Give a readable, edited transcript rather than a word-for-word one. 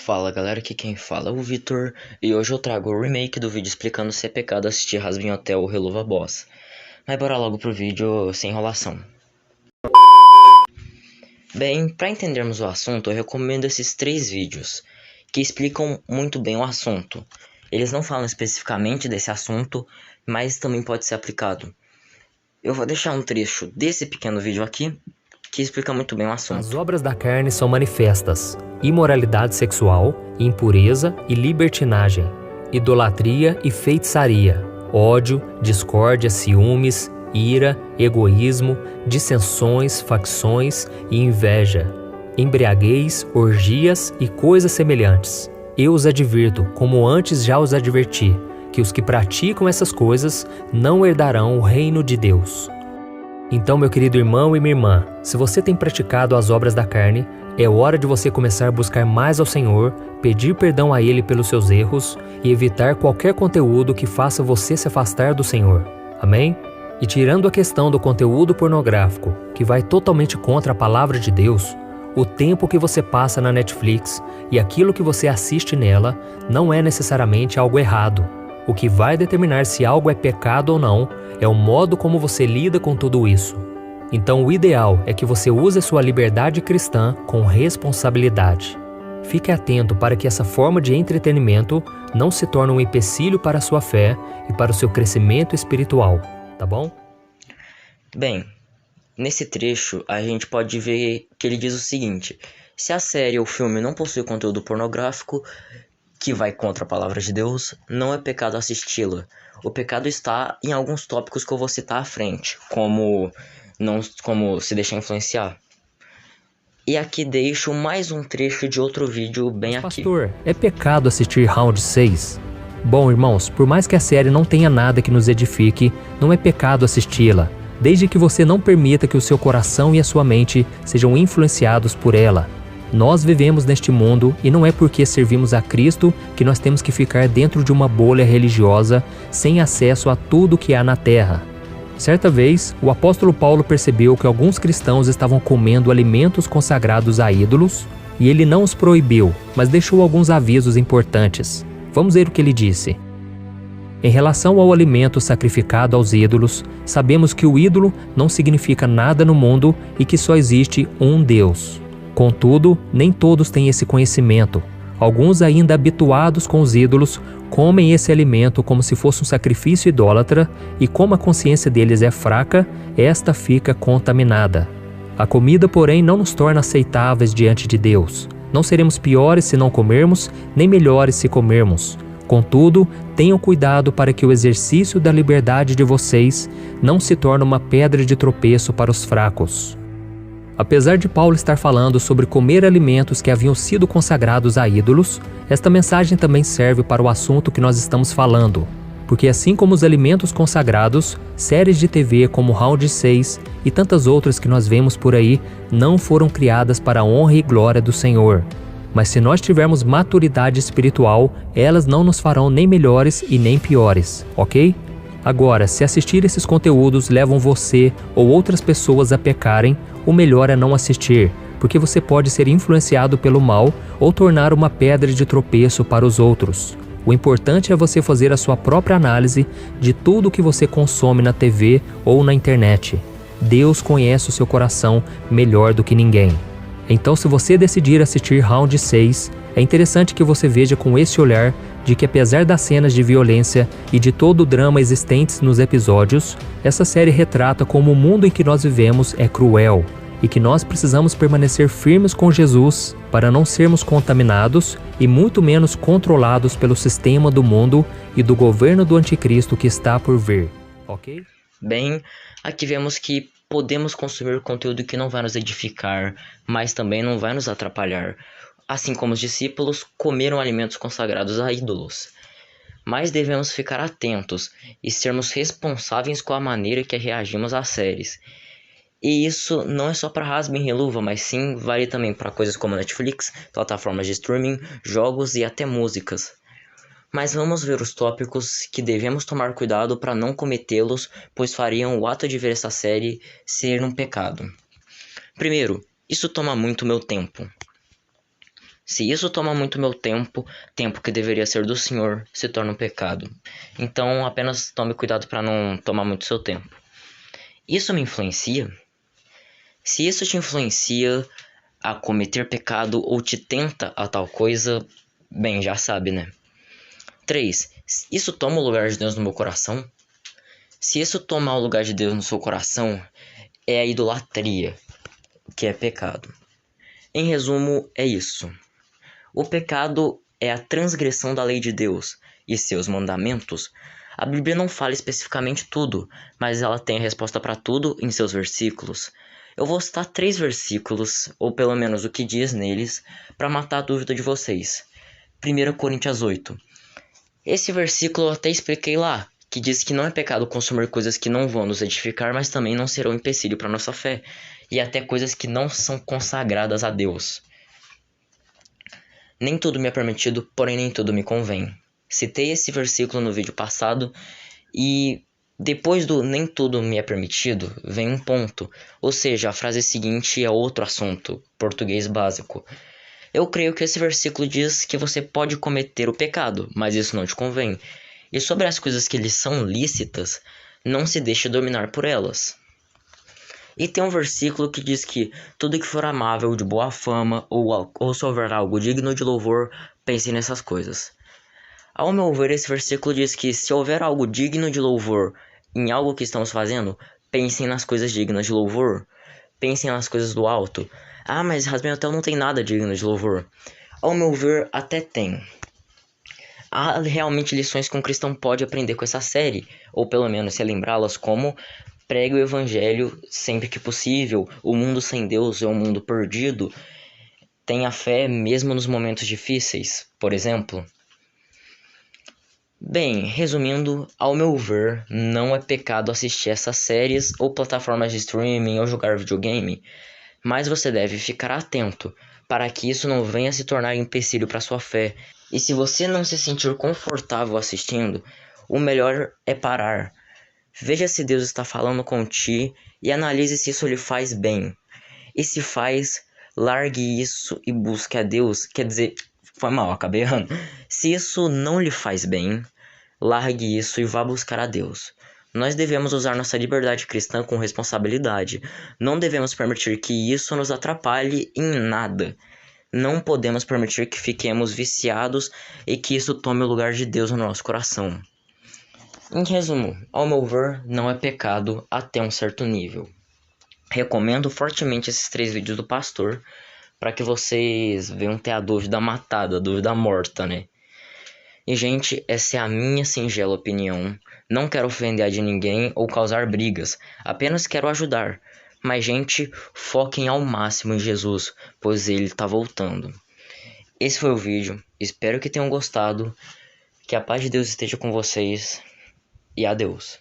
Fala galera, aqui quem fala é o Vitor e hoje eu trago o remake do vídeo explicando se é pecado assistir Hazbin Hotel ou Helluva Boss. Mas bora logo pro vídeo sem enrolação. Bem, para entendermos o assunto eu recomendo esses 3 vídeos que explicam muito bem o assunto. Eles não falam especificamente desse assunto, mas também pode ser aplicado. Eu vou deixar um trecho desse pequeno vídeo aqui que explica muito bem o assunto. As obras da carne são manifestas: imoralidade sexual, impureza e libertinagem, idolatria e feitiçaria, ódio, discórdia, ciúmes, ira, egoísmo, dissensões, facções e inveja, embriaguez, orgias e coisas semelhantes. Eu os advirto, como antes já os adverti, que os que praticam essas coisas não herdarão o reino de Deus. Então, meu querido irmão e minha irmã, se você tem praticado as obras da carne, é hora de você começar a buscar mais ao Senhor, pedir perdão a Ele pelos seus erros e evitar qualquer conteúdo que faça você se afastar do Senhor. Amém? E tirando a questão do conteúdo pornográfico, que vai totalmente contra a palavra de Deus, o tempo que você passa na Netflix e aquilo que você assiste nela não é necessariamente algo errado. O que vai determinar se algo é pecado ou não é o modo como você lida com tudo isso. Então o ideal é que você use a sua liberdade cristã com responsabilidade. Fique atento para que essa forma de entretenimento não se torne um empecilho para a sua fé e para o seu crescimento espiritual, tá bom? Bem, nesse trecho a gente pode ver que ele diz o seguinte: se a série ou filme não possui conteúdo pornográfico que vai contra a palavra de Deus, não é pecado assisti-la. O pecado está em alguns tópicos que eu vou citar à frente, como se deixar influenciar. E aqui deixo mais um trecho de outro vídeo bem aqui. Pastor, é pecado assistir Round 6? Bom, irmãos, por mais que a série não tenha nada que nos edifique, não é pecado assisti-la, desde que você não permita que o seu coração e a sua mente sejam influenciados por ela. Nós vivemos neste mundo e não é porque servimos a Cristo que nós temos que ficar dentro de uma bolha religiosa sem acesso a tudo que há na terra. Certa vez, o apóstolo Paulo percebeu que alguns cristãos estavam comendo alimentos consagrados a ídolos e ele não os proibiu, mas deixou alguns avisos importantes. Vamos ver o que ele disse. Em relação ao alimento sacrificado aos ídolos, sabemos que o ídolo não significa nada no mundo e que só existe um Deus. Contudo, nem todos têm esse conhecimento. Alguns, ainda habituados com os ídolos, comem esse alimento como se fosse um sacrifício idólatra e, como a consciência deles é fraca, esta fica contaminada. A comida, porém, não nos torna aceitáveis diante de Deus. Não seremos piores se não comermos, nem melhores se comermos. Contudo, tenham cuidado para que o exercício da liberdade de vocês não se torne uma pedra de tropeço para os fracos. Apesar de Paulo estar falando sobre comer alimentos que haviam sido consagrados a ídolos, esta mensagem também serve para o assunto que nós estamos falando. Porque assim como os alimentos consagrados, séries de TV como Round 6 e tantas outras que nós vemos por aí não foram criadas para a honra e glória do Senhor. Mas se nós tivermos maturidade espiritual, elas não nos farão nem melhores e nem piores, ok? Agora, se assistir esses conteúdos levam você ou outras pessoas a pecarem, o melhor é não assistir, porque você pode ser influenciado pelo mal ou tornar uma pedra de tropeço para os outros. O importante é você fazer a sua própria análise de tudo que você consome na TV ou na internet. Deus conhece o seu coração melhor do que ninguém. Então, se você decidir assistir Round 6, é interessante que você veja com esse olhar de que, apesar das cenas de violência e de todo o drama existentes nos episódios, essa série retrata como o mundo em que nós vivemos é cruel e que nós precisamos permanecer firmes com Jesus para não sermos contaminados e muito menos controlados pelo sistema do mundo e do governo do anticristo que está por vir, ok? Bem, aqui vemos que podemos consumir conteúdo que não vai nos edificar, mas também não vai nos atrapalhar. Assim como os discípulos comeram alimentos consagrados a ídolos. Mas devemos ficar atentos e sermos responsáveis com a maneira que reagimos às séries. E isso não é só para Hazbin e Helluva, mas sim vale também para coisas como Netflix, plataformas de streaming, jogos e até músicas. Mas vamos ver os tópicos que devemos tomar cuidado para não cometê-los, pois fariam o ato de ver essa série ser um pecado. Primeiro, isso toma muito meu tempo. Se isso toma muito meu tempo, tempo que deveria ser do Senhor, se torna um pecado. Então, apenas tome cuidado para não tomar muito seu tempo. Isso me influencia? Se isso te influencia a cometer pecado ou te tenta a tal coisa, bem, já sabe, né? 3. Isso toma o lugar de Deus no meu coração? Se isso tomar o lugar de Deus no seu coração, é a idolatria, que é pecado. Em resumo, é isso. O pecado é a transgressão da lei de Deus e seus mandamentos. A Bíblia não fala especificamente tudo, mas ela tem a resposta para tudo em seus versículos. Eu vou citar 3 versículos, ou pelo menos o que diz neles, para matar a dúvida de vocês. 1 Coríntios 8. Esse versículo eu até expliquei lá, que diz que não é pecado consumir coisas que não vão nos edificar, mas também não serão empecilho para nossa fé, e até coisas que não são consagradas a Deus. Nem tudo me é permitido, porém nem tudo me convém. Citei esse versículo no vídeo passado e depois do nem tudo me é permitido, vem um ponto. Ou seja, a frase seguinte é outro assunto, português básico. Eu creio que esse versículo diz que você pode cometer o pecado, mas isso não te convém. E sobre as coisas que lhe são lícitas, não se deixe dominar por elas. E tem um versículo que diz que tudo que for amável, de boa fama, ou se houver algo digno de louvor, pense nessas coisas. Ao meu ver, esse versículo diz que se houver algo digno de louvor em algo que estamos fazendo, pensem nas coisas dignas de louvor. Pensem nas coisas do alto. Ah, mas Rasbem Hotel não tem nada digno de louvor. Ao meu ver, até tem. Há realmente lições que um cristão pode aprender com essa série, ou pelo menos relembrá-las, como pregue o evangelho sempre que possível, o mundo sem Deus é um mundo perdido, tenha fé mesmo nos momentos difíceis, por exemplo. Bem, resumindo, ao meu ver, não é pecado assistir essas séries ou plataformas de streaming ou jogar videogame, mas você deve ficar atento para que isso não venha se tornar empecilho para sua fé. E se você não se sentir confortável assistindo, o melhor é parar. Veja se Deus está falando com ti e analise se isso lhe faz bem. E se faz, largue isso e busque a Deus. Quer dizer, foi mal, acabei errando. Se isso não lhe faz bem, largue isso e vá buscar a Deus. Nós devemos usar nossa liberdade cristã com responsabilidade. Não devemos permitir que isso nos atrapalhe em nada. Não podemos permitir que fiquemos viciados e que isso tome o lugar de Deus no nosso coração. Em resumo, ao meu ver, não é pecado até um certo nível. Recomendo fortemente esses 3 vídeos do pastor para que vocês venham ter a dúvida matada, a dúvida morta, né? E, gente, essa é a minha singela opinião. Não quero ofender a de ninguém ou causar brigas, apenas quero ajudar. Mas, gente, foquem ao máximo em Jesus, pois ele está voltando. Esse foi o vídeo, espero que tenham gostado, que a paz de Deus esteja com vocês e adeus.